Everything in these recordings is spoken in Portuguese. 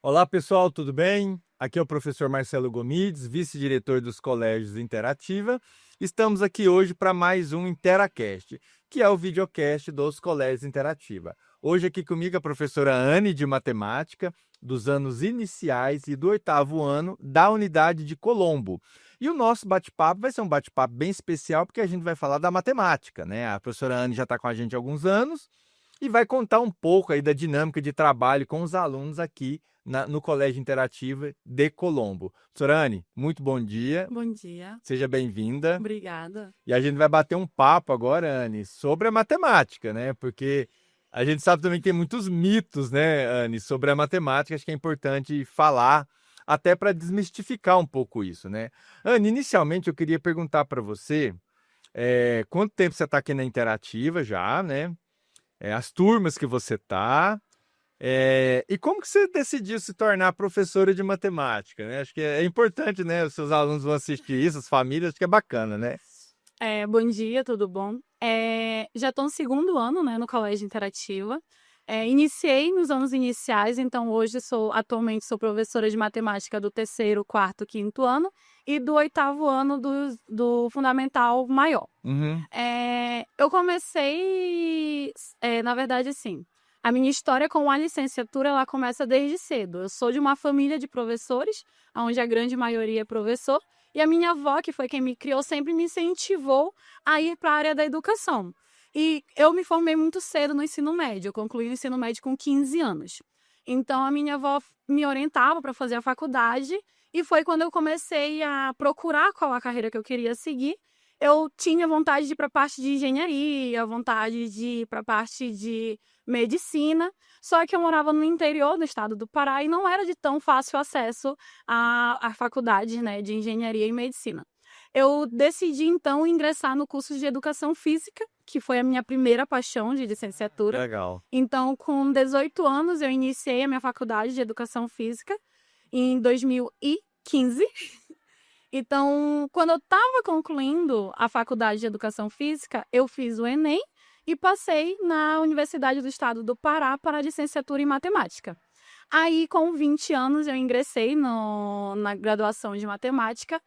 Olá pessoal, tudo bem? Aqui é o professor Marcelo Gomides, vice-diretor dos Colégios Interativa. Estamos aqui hoje para mais um Interacast, que é o videocast dos Colégios Interativa. Hoje aqui comigo a professora Anne de Matemática, dos anos iniciais e do 8º ano da unidade de Colombo. E o nosso bate-papo vai ser um bate-papo bem especial, porque a gente vai falar da matemática, né? A professora Anne já está com a gente há alguns anos e vai contar um pouco aí da dinâmica de trabalho com os alunos aqui no Colégio Interativa de Colombo. Sorane, muito bom dia, Bom dia, seja bem-vinda. obrigada. E a gente vai bater um papo agora, Anne, sobre a matemática, né? Porque a gente sabe também que tem muitos mitos, né, Anne, sobre a matemática. Acho que é importante falar, até para desmistificar um pouco isso, né? Anne, inicialmente eu queria perguntar para você, quanto tempo você está aqui na Interativa já, né? As turmas que você está. E como que você decidiu se tornar professora de matemática, né? Acho que é importante, né? Os seus alunos vão assistir isso, as famílias, acho que é bacana, né? Bom dia, tudo bom? Já estou no segundo ano, né, no Colégio Interativa. Iniciei nos anos iniciais, então hoje atualmente sou professora de matemática do terceiro, quarto, quinto ano e do 8º ano do fundamental maior. Uhum. Eu comecei, na verdade, assim, a minha história com a licenciatura, ela começa desde cedo. Eu sou de uma família de professores, onde a grande maioria é professor, e a minha avó, que foi quem me criou, sempre me incentivou a ir para a área da educação. E eu me formei muito cedo no ensino médio, eu concluí o ensino médio com 15 anos. Então, a minha avó me orientava para fazer a faculdade, e foi quando eu comecei a procurar qual a carreira que eu queria seguir. Eu tinha vontade de ir para a parte de engenharia, vontade de ir para a parte de medicina, só que eu morava no interior do estado do Pará e não era de tão fácil acesso à faculdade, né, de engenharia e medicina. Eu decidi, então, ingressar no curso de educação física, que foi a minha primeira paixão de licenciatura. Legal. Então, com 18 anos, eu iniciei a minha faculdade de educação física em 2015. Então, quando eu estava concluindo a faculdade de Educação Física, eu fiz o Enem e passei na Universidade do Estado do Pará para a licenciatura em Matemática. Aí, com 20 anos, eu ingressei na graduação de Matemática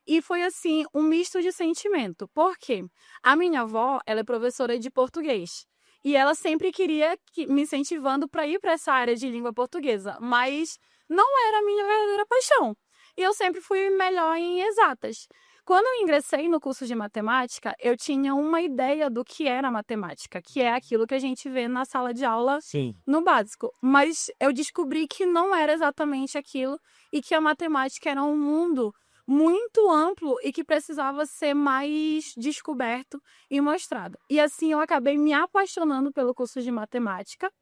e foi, assim, um misto de sentimento. Por quê? A minha avó, ela é professora de português e ela sempre queria me incentivando para ir para essa área de língua portuguesa, mas não era a minha verdadeira paixão. E eu sempre fui melhor em exatas. Quando eu ingressei no curso de matemática, eu tinha uma ideia do que era matemática, que é aquilo que a gente vê na sala de aula Sim. no básico. Mas eu descobri que não era exatamente aquilo e que a matemática era um mundo muito amplo e que precisava ser mais descoberto e mostrado. E assim eu acabei me apaixonando pelo curso de matemática.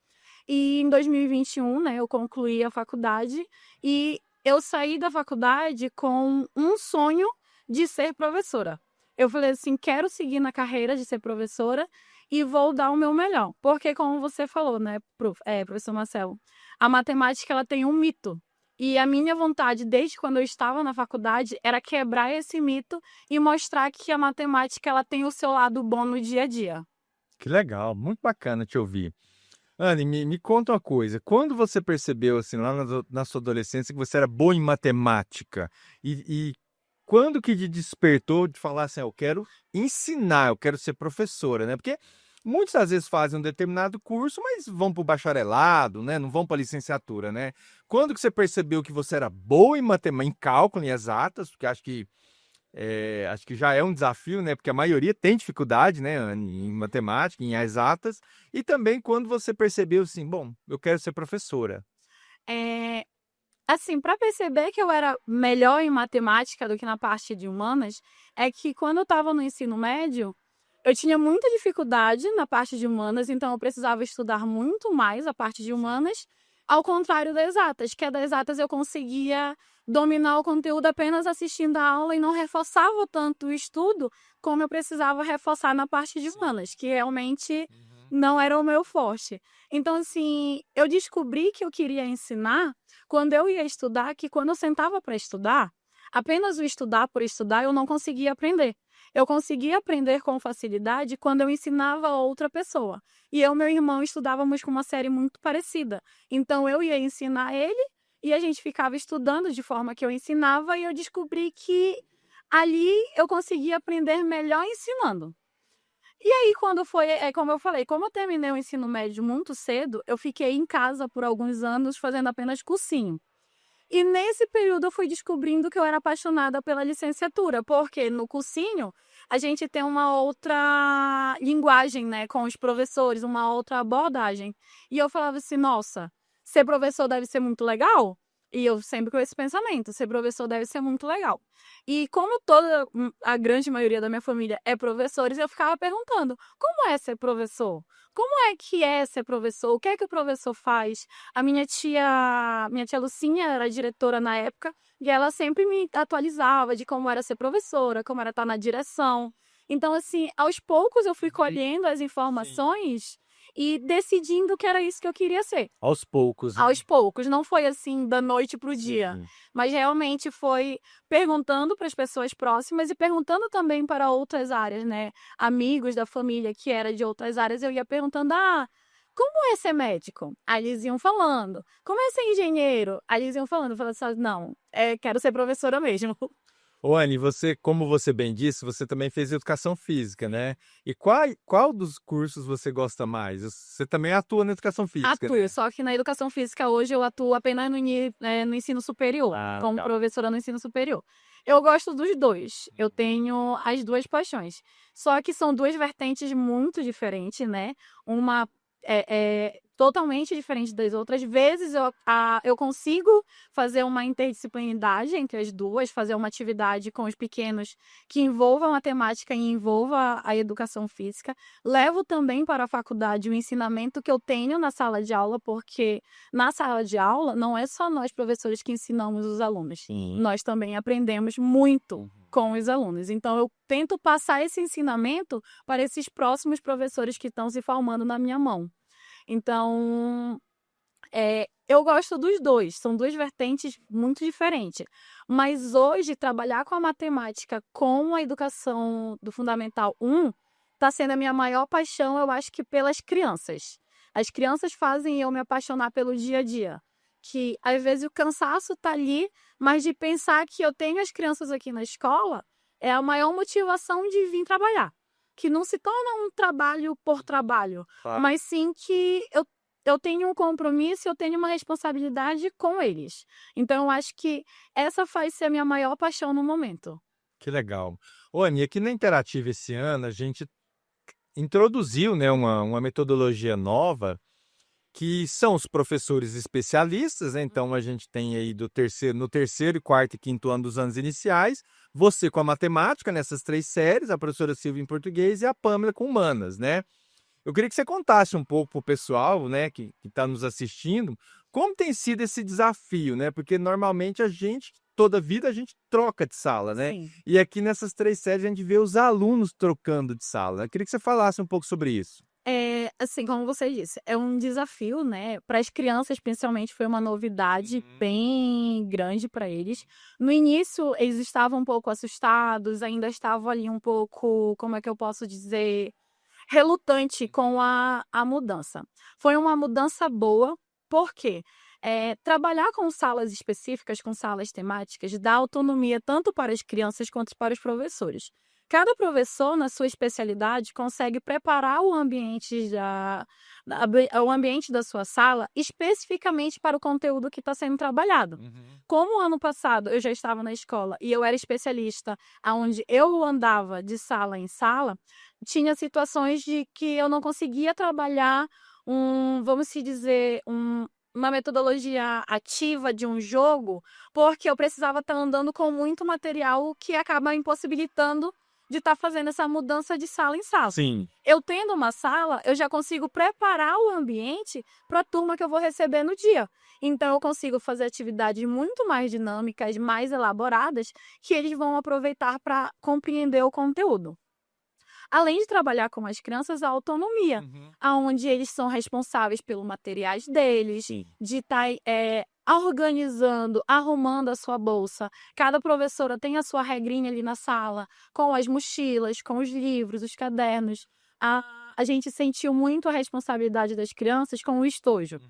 E em 2021, né, eu concluí a faculdade e eu saí da faculdade com um sonho de ser professora. Eu falei assim, quero seguir na carreira de ser professora e vou dar o meu melhor. Porque, como você falou, né, professor Marcelo, a matemática ela tem um mito. E a minha vontade, desde quando eu estava na faculdade, era quebrar esse mito e mostrar que a matemática ela tem o seu lado bom no dia a dia. Que legal, muito bacana te ouvir. Anne, me conta uma coisa. Quando você percebeu, assim, lá na sua adolescência, que você era boa em matemática? E quando que te despertou de falar assim, eu quero ensinar, eu quero ser professora, né? Porque muitas às vezes fazem um determinado curso, mas vão para o bacharelado, né? Não vão para a licenciatura, né? Quando que você percebeu que você era boa em matemática, em cálculo, em exatas? Porque acho que já é um desafio, né? Porque a maioria tem dificuldade, né, Anne, em matemática, em exatas. E também quando você percebeu assim, bom, eu quero ser professora. É, Assim, para perceber que eu era melhor em matemática do que na parte de humanas, é que quando eu estava no ensino médio, eu tinha muita dificuldade na parte de humanas, então eu precisava estudar muito mais a parte de humanas, ao contrário das exatas, que a das exatas eu conseguia dominar o conteúdo apenas assistindo a aula e não reforçava tanto o estudo como eu precisava reforçar na parte de humanas, que realmente Uhum. não era o meu forte. Então, assim, eu descobri que eu queria ensinar quando eu ia estudar, que quando eu sentava para estudar, apenas o estudar por estudar, eu não conseguia aprender. Eu conseguia aprender com facilidade quando eu ensinava a outra pessoa. E eu e meu irmão estudávamos com uma série muito parecida. Então eu ia ensinar ele e a gente ficava estudando de forma que eu ensinava e eu descobri que ali eu conseguia aprender melhor ensinando. E aí quando foi, como eu falei, como eu terminei o ensino médio muito cedo, eu fiquei em casa por alguns anos fazendo apenas cursinho. E nesse período eu fui descobrindo que eu era apaixonada pela licenciatura, porque no cursinho a gente tem uma outra linguagem, né, com os professores, uma outra abordagem. E eu falava assim, nossa, ser professor deve ser muito legal? E eu sempre com esse pensamento, ser professor deve ser muito legal. E como toda a grande maioria da minha família é professores, eu ficava perguntando, como é ser professor? Como é que é ser professor? O que é que o professor faz? A minha tia Lucinha era diretora na época e ela sempre me atualizava de como era ser professora, como era estar na direção. Então, assim, aos poucos eu fui colhendo as Sim. informações e decidindo que era isso que eu queria ser. Aos poucos, né? Aos poucos, não foi assim da noite para o dia, Sim. mas realmente foi perguntando para as pessoas próximas e perguntando também para outras áreas, né? Amigos da família que era de outras áreas, eu ia perguntando: ah, como é ser médico? Aí eles iam falando. Como é ser engenheiro? Aí eles iam falando. Eu falava assim: não, quero ser professora mesmo. Ô, Anne, você, como você bem disse, você também fez educação física, né? E qual dos cursos você gosta mais? Você também atua na educação física, Atuo, né? só que na educação física hoje eu atuo apenas no ensino superior, Ah, como tá. professora no ensino superior. Eu gosto dos dois, eu tenho as duas paixões. Só que são duas vertentes muito diferentes, né? Uma é totalmente diferente das outras. Às vezes eu consigo fazer uma interdisciplinaridade entre as duas, fazer uma atividade com os pequenos que envolva a matemática e envolva a educação física. Levo também para a faculdade o ensinamento que eu tenho na sala de aula, porque na sala de aula não é só nós, professores, que ensinamos os alunos. Sim. Nós também aprendemos muito Uhum. com os alunos. Então, eu tento passar esse ensinamento para esses próximos professores que estão se formando na minha mão. Então, eu gosto dos dois, são duas vertentes muito diferentes. Mas hoje, trabalhar com a matemática com a educação do Fundamental 1 está sendo a minha maior paixão, eu acho que pelas crianças. As crianças fazem eu me apaixonar pelo dia a dia. Que às vezes o cansaço está ali, mas de pensar que eu tenho as crianças aqui na escola é a maior motivação de vir trabalhar. Que não se torna um trabalho por trabalho, Claro. mas sim que eu tenho um compromisso, eu tenho uma responsabilidade com eles. Então, eu acho que essa vai ser a minha maior paixão no momento. Que legal. Ô, Anne, aqui na Interativa esse ano a gente introduziu, né, uma metodologia nova que são os professores especialistas, né? Então a gente tem aí no terceiro, e quarto e quinto ano dos anos iniciais, você com a matemática nessas 3 séries, a professora Silvia em português e a Pâmela com humanas, né? Eu queria que você contasse um pouco para o pessoal, né, que está nos assistindo, como tem sido esse desafio, né? Porque normalmente toda vida a gente troca de sala, né? Sim. E aqui nessas 3 séries a gente vê os alunos trocando de sala. Eu queria que você falasse um pouco sobre isso. Assim, como você disse, é um desafio, né? Para as crianças, principalmente, foi uma novidade bem grande para eles. No início, eles estavam um pouco assustados, ainda estavam ali um pouco, como é que eu posso dizer, relutante com a mudança. Foi uma mudança boa, porque trabalhar com salas específicas, com salas temáticas, dá autonomia tanto para as crianças quanto para os professores. Cada professor, na sua especialidade, consegue preparar o ambiente da sua sala especificamente para o conteúdo que está sendo trabalhado. Como ano passado eu já estava na escola e eu era especialista, onde eu andava de sala em sala, tinha situações de que eu não conseguia trabalhar vamos se dizer, uma metodologia ativa de um jogo, porque eu precisava estar andando com muito material que acaba impossibilitando de estar fazendo essa mudança de sala em sala. Sim. Eu tendo uma sala, eu já consigo preparar o ambiente para a turma que eu vou receber no dia. Então, eu consigo fazer atividades muito mais dinâmicas, mais elaboradas, que eles vão aproveitar para compreender o conteúdo. Além de trabalhar com as crianças, a autonomia, aonde eles são responsáveis pelos materiais deles, Sim. de estar organizando, arrumando a sua bolsa. Cada professora tem a sua regrinha ali na sala, com as mochilas, com os livros, os cadernos. A gente sentiu muito a responsabilidade das crianças com o estojo.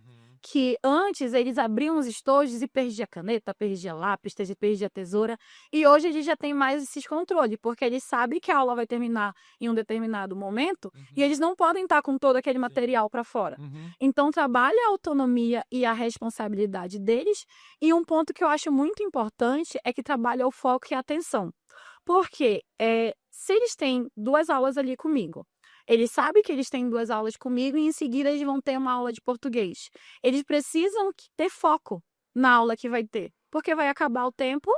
que antes eles abriam os estojos e perdia caneta, perdia lápis, perdia tesoura, e hoje eles já têm mais esses controles, porque eles sabem que a aula vai terminar em um determinado momento e eles não podem estar com todo aquele material para fora. Então, trabalha a autonomia e a responsabilidade deles, e um ponto que eu acho muito importante é que trabalha o foco e a atenção. Porque se eles têm 2 aulas ali comigo, eles sabem que eles têm 2 aulas comigo e em seguida eles vão ter uma aula de português. Eles precisam ter foco na aula que vai ter, porque vai acabar o tempo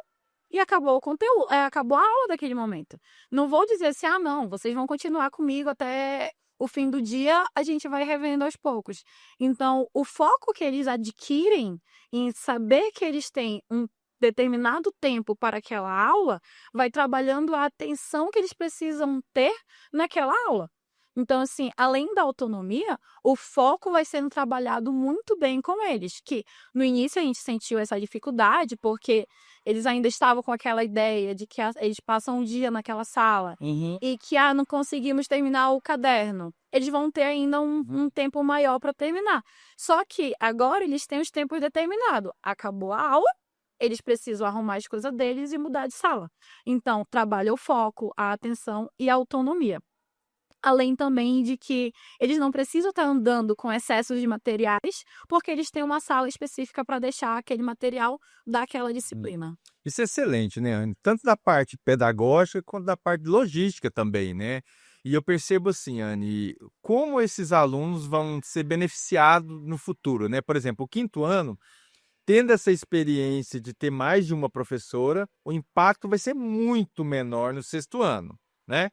e acabou o conteúdo, acabou a aula daquele momento. Não vou dizer assim, não, vocês vão continuar comigo até o fim do dia, a gente vai revendo aos poucos. Então, o foco que eles adquirem em saber que eles têm um determinado tempo para aquela aula, vai trabalhando a atenção que eles precisam ter naquela aula. Então, assim, além da autonomia, o foco vai sendo trabalhado muito bem com eles, que no início a gente sentiu essa dificuldade, porque eles ainda estavam com aquela ideia de que eles passam um dia naquela sala e que, não conseguimos terminar o caderno. Eles vão ter ainda um tempo maior para terminar. Só que agora eles têm os tempos determinados. Acabou a aula, eles precisam arrumar as coisas deles e mudar de sala. Então, trabalha o foco, a atenção e a autonomia. Além também de que eles não precisam estar andando com excessos de materiais, porque eles têm uma sala específica para deixar aquele material daquela disciplina. Isso é excelente, né, Anne? Tanto da parte pedagógica quanto da parte logística também, né? E eu percebo assim, Anne, como esses alunos vão ser beneficiados no futuro, né? Por exemplo, o 5º ano, tendo essa experiência de ter mais de uma professora, o impacto vai ser muito menor no 6º ano, né?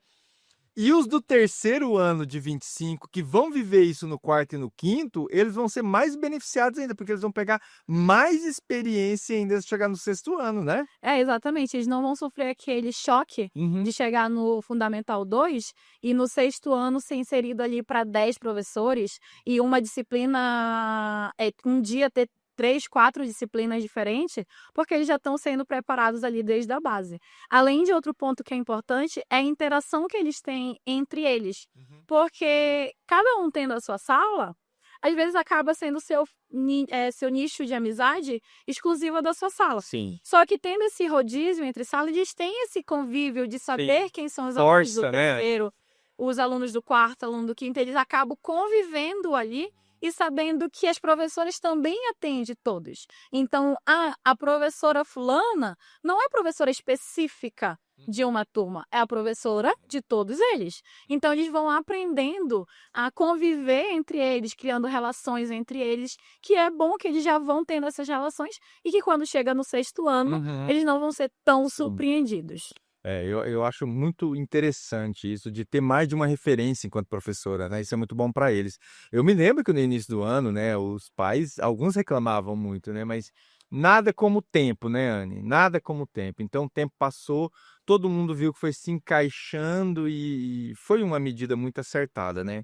E os do 3º ano de 25, que vão viver isso no 4º e no 5º, eles vão ser mais beneficiados ainda, porque eles vão pegar mais experiência ainda de chegar no 6º ano, né? Exatamente. Eles não vão sofrer aquele choque de chegar no Fundamental 2 e no 6º ano ser inserido ali para 10 professores e uma disciplina, um dia ter 3, 4 disciplinas diferentes, porque eles já estão sendo preparados ali desde a base. Além de outro ponto que é importante, é a interação que eles têm entre eles. Porque cada um tendo a sua sala, às vezes acaba sendo seu nicho de amizade exclusiva da sua sala. Sim. Só que tendo esse rodízio entre salas, eles têm esse convívio de saber quem são os alunos do 3º, os alunos do 4º, aluno do 5º, eles acabam convivendo ali e sabendo que as professoras também atendem todos. Então, a professora fulana não é professora específica de uma turma, é a professora de todos eles. Então, eles vão aprendendo a conviver entre eles, criando relações entre eles, que é bom que eles já vão tendo essas relações e que quando chega no 6º ano, eles não vão ser tão surpreendidos. Eu acho muito interessante isso de ter mais de uma referência enquanto professora, né? Isso é muito bom para eles. Eu me lembro que no início do ano, né, os pais, alguns reclamavam muito, né? Mas nada como o tempo, né, Anne? Nada como o tempo. Então o tempo passou, todo mundo viu que foi se encaixando e foi uma medida muito acertada, né?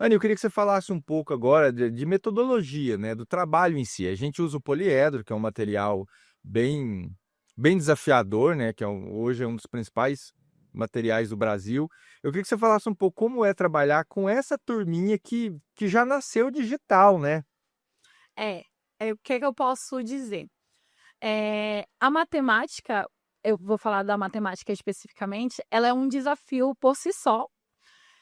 Anne, eu queria que você falasse um pouco agora de metodologia, né, do trabalho em si. A gente usa o poliedro, que é um material bem desafiador, né, que hoje é um dos principais materiais do Brasil. Eu queria que você falasse um pouco como é trabalhar com essa turminha que já nasceu digital, né? O que eu posso dizer? A matemática, eu vou falar da matemática especificamente, ela é um desafio por si só.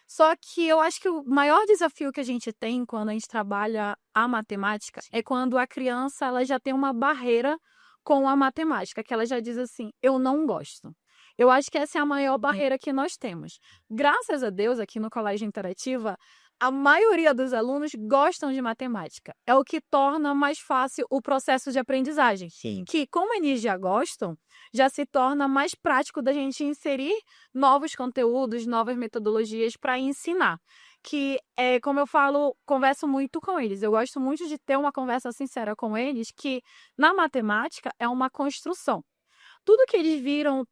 Só que eu acho que o maior desafio que a gente tem quando a gente trabalha a matemática é quando a criança ela já tem uma barreira com a matemática, que ela já diz assim, eu não gosto. Eu acho que essa é a maior barreira que nós temos. Graças a Deus, aqui no Colégio Interativa, a maioria dos alunos gostam de matemática. É o que torna mais fácil o processo de aprendizagem. Sim. Que, como eles já gostam, já se torna mais prático da gente inserir novos conteúdos, novas metodologias para ensinar. Que, como eu falo, converso muito com eles. Eu gosto muito de ter uma conversa sincera com eles, que na matemática é uma construção. Tudo que eles viram,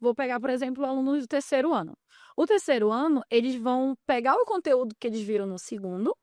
vou pegar, por exemplo, alunos do 3º ano. O 3º ano, eles vão pegar o conteúdo que eles viram no 2º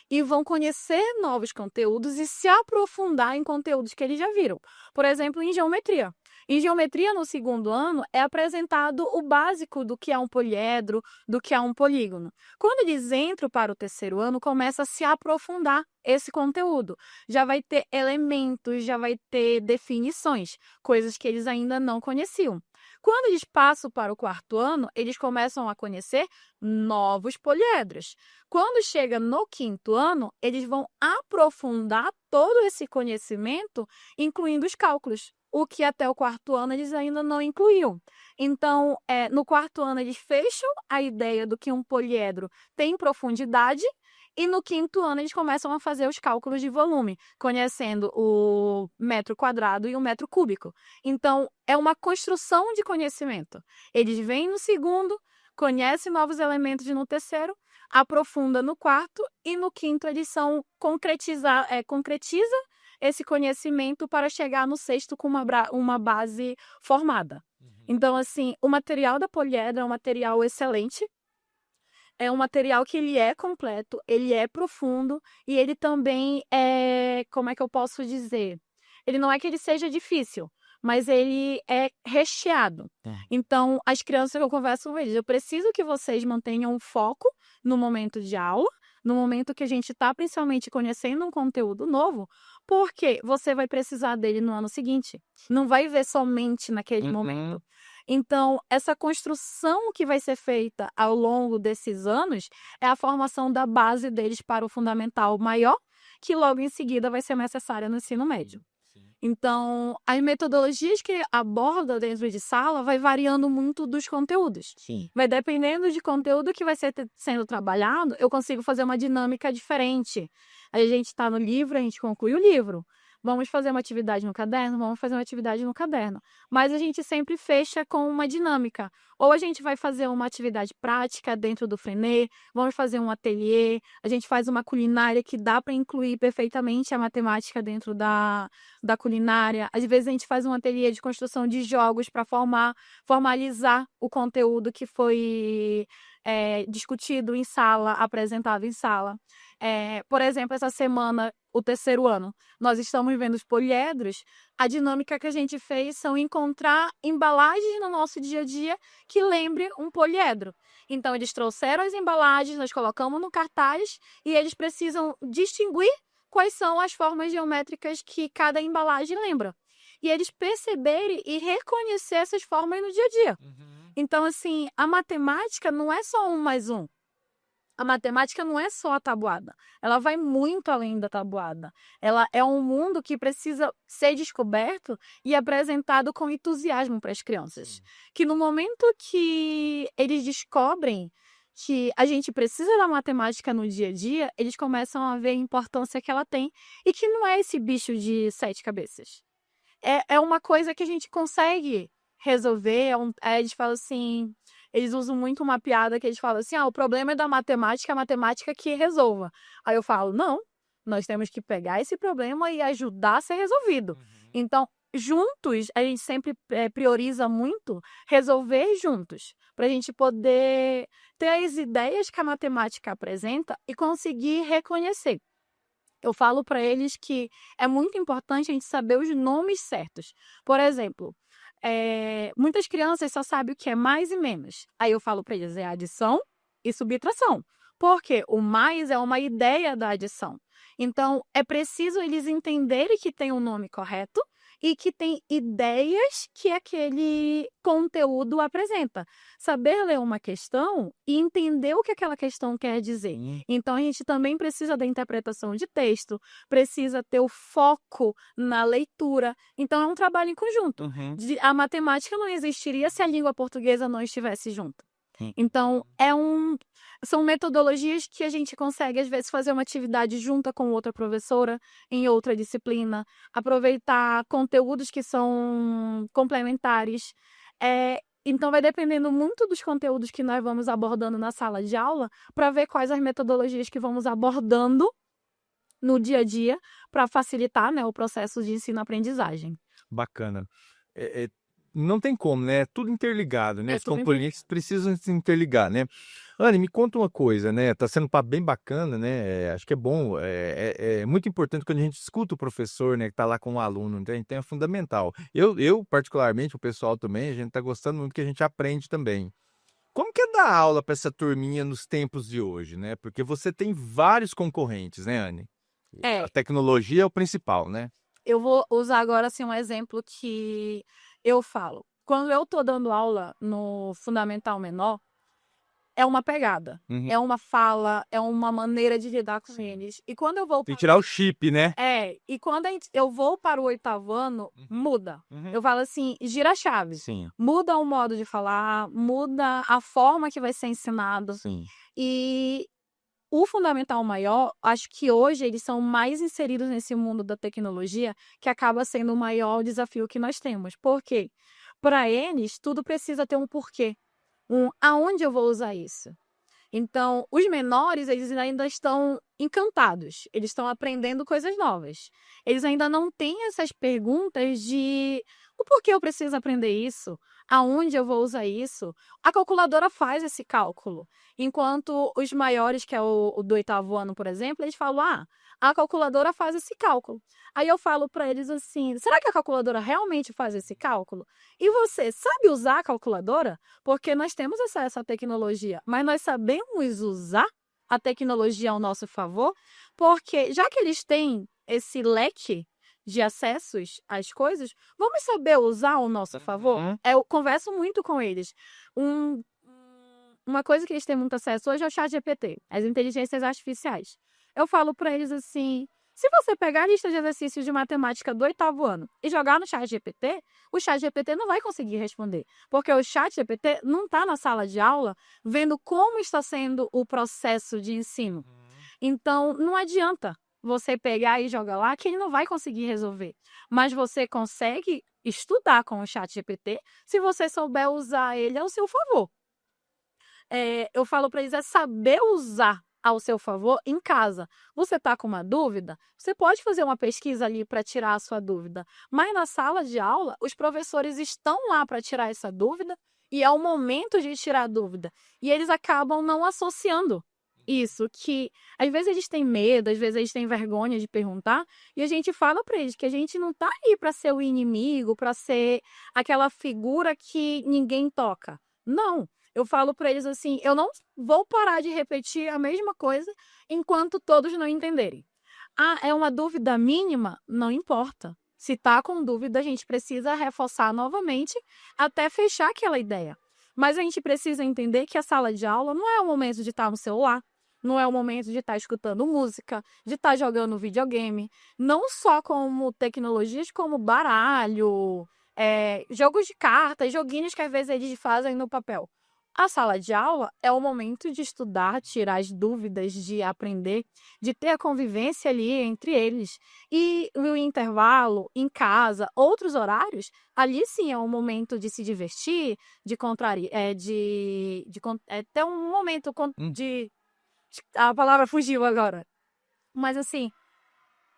e vão conhecer novos conteúdos e se aprofundar em conteúdos que eles já viram. Por exemplo, em geometria. Em geometria, no segundo ano, é apresentado o básico do que é um poliedro, do que é um polígono. Quando eles entram para o terceiro ano, começa a se aprofundar esse conteúdo. Já vai ter elementos, já vai ter definições, coisas que eles ainda não conheciam. Quando eles passam para o quarto ano, eles começam a conhecer novos poliedros. Quando chega no quinto ano, eles vão aprofundar todo esse conhecimento, incluindo os cálculos, o que até o quarto ano eles ainda não incluíam. Então, no quarto ano, eles fecham a ideia do que um poliedro tem profundidade, e no quinto ano eles começam a fazer os cálculos de volume, conhecendo o metro quadrado e o metro cúbico. Então, é uma construção de conhecimento. Eles vêm no segundo, conhecem novos elementos no terceiro, aprofunda no quarto, e no quinto eles concretiza esse conhecimento para chegar no sexto com uma base formada. Então, assim, o material da poliedro é um material excelente. É um material que ele é completo, ele é profundo e ele também como é que eu posso dizer? Ele não é que ele seja difícil, mas ele é recheado. Então, as crianças que eu converso com eles, eu preciso que vocês mantenham o foco no momento de aula, no momento que a gente está principalmente conhecendo um conteúdo novo, porque você vai precisar dele no ano seguinte. Não vai ver somente naquele momento. Então, essa construção que vai ser feita ao longo desses anos é a formação da base deles para o fundamental maior, que logo em seguida vai ser necessária no ensino médio. Então, as metodologias que aborda dentro de sala vai variando muito dos conteúdos. Vai dependendo de conteúdo que vai ser sendo trabalhado, eu consigo fazer uma dinâmica diferente. A gente está no livro, a gente conclui o livro. Vamos fazer uma atividade no caderno? Vamos fazer uma atividade no caderno. Mas a gente sempre fecha com uma dinâmica. Ou a gente vai fazer uma atividade prática dentro do Freinet, vamos fazer um ateliê, a gente faz uma culinária que dá para incluir perfeitamente a matemática dentro da culinária. Às vezes a gente faz um ateliê de construção de jogos para formalizar o conteúdo que foi discutido em sala, apresentado em sala. Por exemplo, essa semana, o terceiro ano, nós estamos vendo os poliedros. A dinâmica que a gente fez são encontrar embalagens no nosso dia a dia que lembre um poliedro. Então, eles trouxeram as embalagens, nós colocamos no cartaz e eles precisam distinguir quais são as formas geométricas que cada embalagem lembra. E eles perceberem e reconhecer essas formas no dia a dia. Então, assim, a matemática não é só 1 mais 1. A matemática não é só a tabuada, ela vai muito além da tabuada. Ela é um mundo que precisa ser descoberto e apresentado com entusiasmo para as crianças. Que no momento que eles descobrem que a gente precisa da matemática no dia a dia, eles começam a ver a importância que ela tem e que não é esse bicho de 7 cabeças. É uma coisa que a gente consegue resolver. Eles falam assim... Eles usam muito uma piada que eles falam assim, o problema é da matemática, a matemática que resolva. Aí eu falo, não, nós temos que pegar esse problema e ajudar a ser resolvido. Então, juntos, a gente sempre prioriza muito resolver juntos, para a gente poder ter as ideias que a matemática apresenta e conseguir reconhecer. Eu falo para eles que é muito importante a gente saber os nomes certos. Por exemplo... muitas crianças só sabem o que é mais e menos. Aí eu falo para eles, é adição e subtração. Porque o mais é uma ideia da adição. Então, é preciso eles entenderem que tem um nome correto e que tem ideias que aquele conteúdo apresenta. Saber ler uma questão e entender o que aquela questão quer dizer. Então, a gente também precisa da interpretação de texto, precisa ter o foco na leitura. Então, é um trabalho em conjunto. A matemática não existiria se a língua portuguesa não estivesse junto. Então, são metodologias que a gente consegue, às vezes, fazer uma atividade junta com outra professora, em outra disciplina, aproveitar conteúdos que são complementares. Então, vai dependendo muito dos conteúdos que nós vamos abordando na sala de aula, para ver quais as metodologias que vamos abordando no dia a dia, para facilitar, né, o processo de ensino-aprendizagem. Bacana. não tem como, né? É tudo interligado, né? É As tudo componentes precisam se interligar, né? Anne, me conta uma coisa, né? Tá sendo um papo bem bacana, né? Acho que é bom, é muito importante quando a gente escuta o professor, né, que tá lá com o aluno, então é fundamental. Eu, particularmente, o pessoal também, a gente tá gostando muito que a gente aprende também. Como que é dar aula para essa turminha nos tempos de hoje, né? Porque você tem vários concorrentes, né, Anne? A É, tecnologia é o principal, né? eu vou usar agora assim um exemplo que eu falo. Quando eu tô dando aula no Fundamental Menor, é uma pegada, Uhum. é uma fala, é uma maneira de lidar com eles. E quando eu vou Tem que para tirar o chip, né? e quando eu vou para o 8º ano, muda. Uhum. Eu falo assim, gira a chave. Sim, Muda o modo de falar, muda a forma que vai ser ensinado. sim. E o Fundamental Maior, acho que hoje eles são mais inseridos nesse mundo da tecnologia, que acaba sendo o maior desafio que nós temos. Por quê? Para eles, tudo precisa ter um porquê. Aonde eu vou usar isso? Então, os menores, eles ainda estão encantados, eles estão aprendendo coisas novas. Eles ainda não têm essas perguntas de o porquê eu preciso aprender isso, aonde eu vou usar isso. A calculadora faz esse cálculo, enquanto os maiores, que é o do 8º ano, por exemplo, eles falam: a calculadora faz esse cálculo. Aí eu falo para eles assim: será que a calculadora realmente faz esse cálculo? E você sabe usar a calculadora? Porque nós temos acesso à tecnologia, mas nós sabemos usar a tecnologia ao nosso favor, porque já que eles têm esse leque de acessos às coisas, vamos saber usar ao nosso favor? Uhum. Eu converso muito com eles. Uma coisa que eles têm muito acesso hoje é o ChatGPT, as inteligências artificiais. Eu falo para eles assim: se você pegar a lista de exercícios de matemática do 8º ano e jogar no ChatGPT, o ChatGPT não vai conseguir responder, porque o ChatGPT não está na sala de aula vendo como está sendo o processo de ensino. Então, não adianta você pegar e jogar lá que ele não vai conseguir resolver. Mas você consegue estudar com o ChatGPT se você souber usar ele ao seu favor. Eu falo para eles saber usar ao seu favor em casa. Você está com uma dúvida? Você pode fazer uma pesquisa ali para tirar a sua dúvida. Mas na sala de aula, os professores estão lá para tirar essa dúvida e é o momento de tirar a dúvida. E eles acabam não associando isso, que às vezes eles têm medo, às vezes eles têm vergonha de perguntar, e a gente fala para eles que a gente não está aí para ser o inimigo, para ser aquela figura que ninguém toca. Não. Eu falo para eles assim: eu não vou parar de repetir a mesma coisa enquanto todos não entenderem. É uma dúvida mínima? Não importa. Se está com dúvida, a gente precisa reforçar novamente até fechar aquela ideia. Mas a gente precisa entender que a sala de aula não é o momento de estar no celular, não é o momento de estar escutando música, de estar jogando videogame, não só como tecnologias como baralho, jogos de cartas, joguinhos que às vezes eles fazem no papel. A sala de aula é o momento de estudar, tirar as dúvidas, de aprender, de ter a convivência ali entre eles. E no intervalo, em casa, outros horários, ali sim é um momento de se divertir, de contrariar, ter um momento Hum. de. A palavra fugiu agora. Mas assim,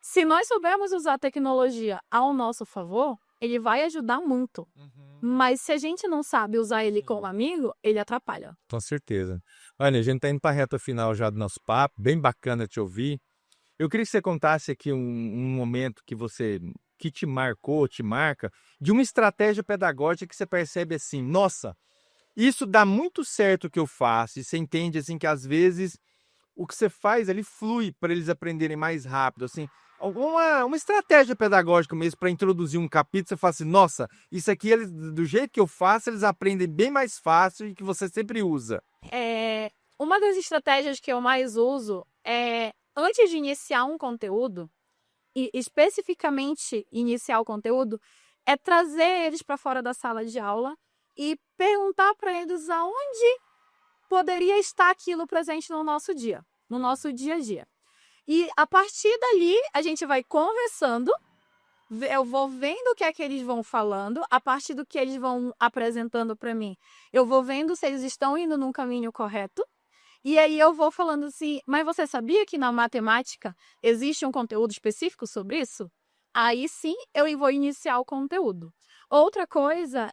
se nós soubermos usar a tecnologia ao nosso favor, ele vai ajudar muito. Mas se a gente não sabe usar ele como amigo, ele atrapalha. Com certeza. Olha, a gente tá indo para a reta final já do nosso papo, bem bacana te ouvir. Eu queria que você contasse aqui um momento que te marcou, te marca, de uma estratégia pedagógica que você percebe assim: nossa, isso dá muito certo o que eu faço, e você entende assim que às vezes o que você faz ali flui para eles aprenderem mais rápido, assim, uma estratégia pedagógica mesmo para introduzir um capítulo. Você fala assim: nossa, isso aqui eles, do jeito que eu faço, eles aprendem bem mais fácil e que você sempre usa. Uma das estratégias que eu mais uso é, antes de iniciar um conteúdo, e especificamente iniciar o conteúdo, é trazer eles para fora da sala de aula e perguntar para eles aonde poderia estar aquilo presente no nosso dia a dia. E a partir dali, a gente vai conversando, eu vou vendo o que é que eles vão falando, a partir do que eles vão apresentando para mim, eu vou vendo se eles estão indo num caminho correto. E aí eu vou falando assim: mas você sabia que na matemática existe um conteúdo específico sobre isso? Aí sim eu vou iniciar o conteúdo. Outra coisa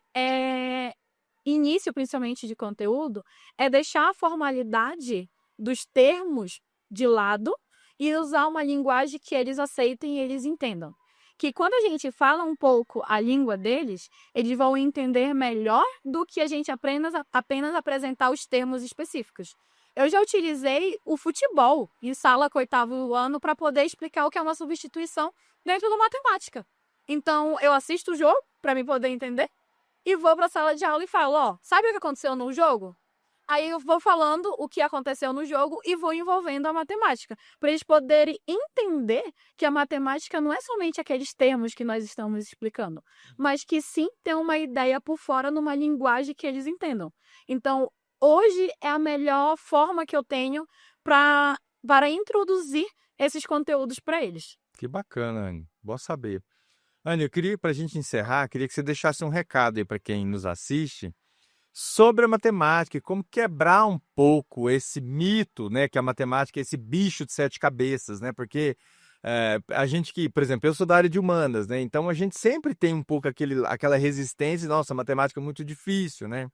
início principalmente de conteúdo, é deixar a formalidade dos termos de lado e usar uma linguagem que eles aceitem e eles entendam. Que quando a gente fala um pouco a língua deles, eles vão entender melhor do que a gente apenas apresentar os termos específicos. Eu já utilizei o futebol em sala com oitavo ano para poder explicar o que é uma substituição dentro da matemática. Então, eu assisto o jogo para me poder entender e vou para a sala de aula e falo, ó, sabe o que aconteceu no jogo? Aí eu vou falando o que aconteceu no jogo e vou envolvendo a matemática, para eles poderem entender que a matemática não é somente aqueles termos que nós estamos explicando, mas que sim tem uma ideia por fora numa linguagem que eles entendam. Então, hoje é a melhor forma que eu tenho para introduzir esses conteúdos para eles. Que bacana, Anne. Bom saber. Anne, eu queria, para a gente encerrar, queria que você deixasse um recado aí para quem nos assiste sobre a matemática e como quebrar um pouco esse mito, né, que a matemática é esse bicho de sete cabeças, né, porque a gente que, por exemplo, eu sou da área de humanas, né, então a gente sempre tem um pouco aquela resistência, nossa, a matemática é muito difícil, né,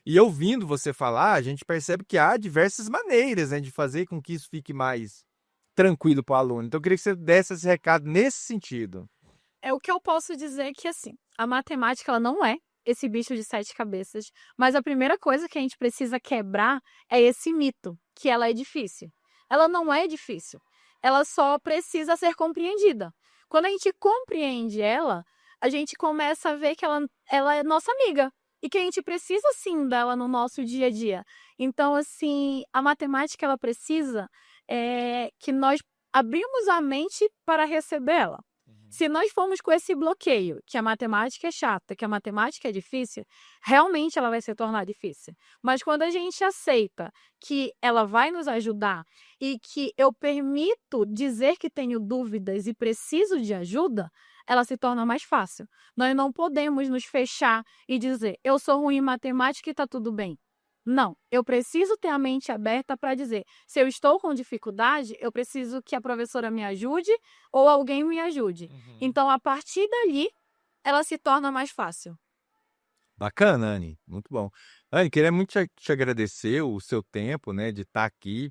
e ouvindo você falar, a gente percebe que há diversas maneiras, né, de fazer com que isso fique mais tranquilo para o aluno. Então eu queria que você desse esse recado nesse sentido. É o que eu posso dizer que, assim, a matemática ela não é esse bicho de sete cabeças, mas a primeira coisa que a gente precisa quebrar é esse mito, que ela é difícil. Ela não é difícil, ela só precisa ser compreendida. Quando a gente compreende ela, a gente começa a ver que ela é nossa amiga e que a gente precisa, sim, dela no nosso dia a dia. Então, assim, a matemática, ela precisa que nós abrimos a mente para receber ela. Se nós formos com esse bloqueio, que a matemática é chata, que a matemática é difícil, realmente ela vai se tornar difícil. Mas quando a gente aceita que ela vai nos ajudar e que eu permito dizer que tenho dúvidas e preciso de ajuda, ela se torna mais fácil. Nós não podemos nos fechar e dizer, eu sou ruim em matemática e está tudo bem. Não, eu preciso ter a mente aberta para dizer, se eu estou com dificuldade, eu preciso que a professora me ajude ou alguém me ajude. Então, a partir dali, ela se torna mais fácil. Bacana, Anne, muito bom. Anne, queria muito te agradecer o seu tempo, né, de estar aqui,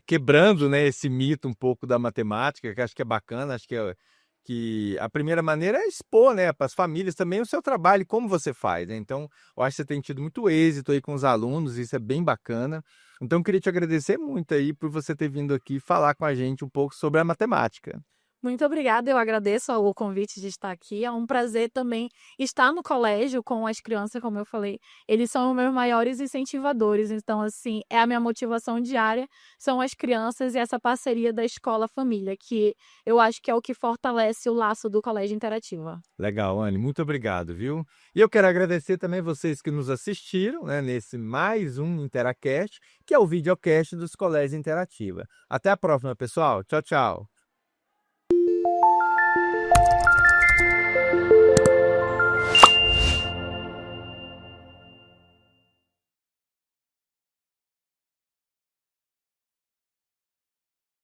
quebrando, né, esse mito um pouco da matemática, que acho que é bacana, acho que a primeira maneira é expor, né, para as famílias também o seu trabalho e como você faz, né? Então, eu acho que você tem tido muito êxito aí com os alunos, isso é bem bacana. Então, eu queria te agradecer muito aí por você ter vindo aqui falar com a gente um pouco sobre a matemática. Muito obrigada, eu agradeço o convite de estar aqui. É um prazer também estar no colégio com as crianças, como eu falei. Eles são os meus maiores incentivadores. Então, assim, é a minha motivação diária, são as crianças e essa parceria da escola-família, que eu acho que é o que fortalece o laço do Colégio Interativa. Legal, Anne, muito obrigado, viu? E eu quero agradecer também vocês que nos assistiram, né, nesse mais um Interacast, que é o videocast dos Colégios Interativa. Até a próxima, pessoal. Tchau, tchau.